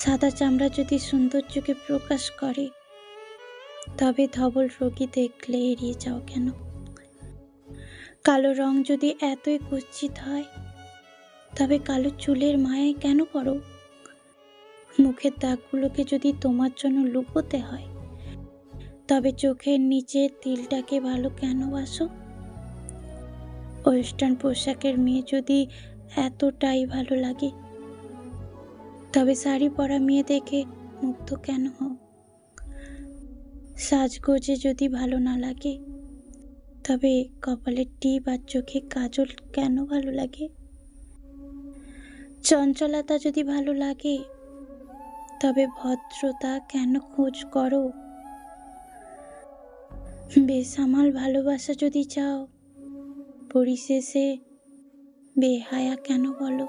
সাদা চামড়া যদি সৌন্দর্যকে প্রকাশ করে, তবে ধবল রোগী দেখলে এড়িয়ে যাও কেন? কালো রং যদি এতই কুৎসিত হয়, তবে কালো চুলের মায়ায় কেন পড়ো? মুখের দাগগুলোকে যদি তোমার জন্য লুকোতে হয়, তবে চোখের নিচের তিলটাকে ভালো কেন বাসো? ওয়েস্টার্ন পোশাকের মেয়ে যদি এতটাই ভালো লাগে, তবে শাড়ি পরা মেয়ে দেখে মুগ্ধ কেন হও? সাজগোজে যদি ভালো না লাগে, তবে কপালের টিপ আর চোখে কাজল কেন ভালো লাগে? চঞ্চলতা যদি ভালো লাগে, তবে ভদ্রতা কেন খোঁজ করো? বেসামাল ভালোবাসা যদি চাও, পরিশেষে বেহায়া কেন বলো?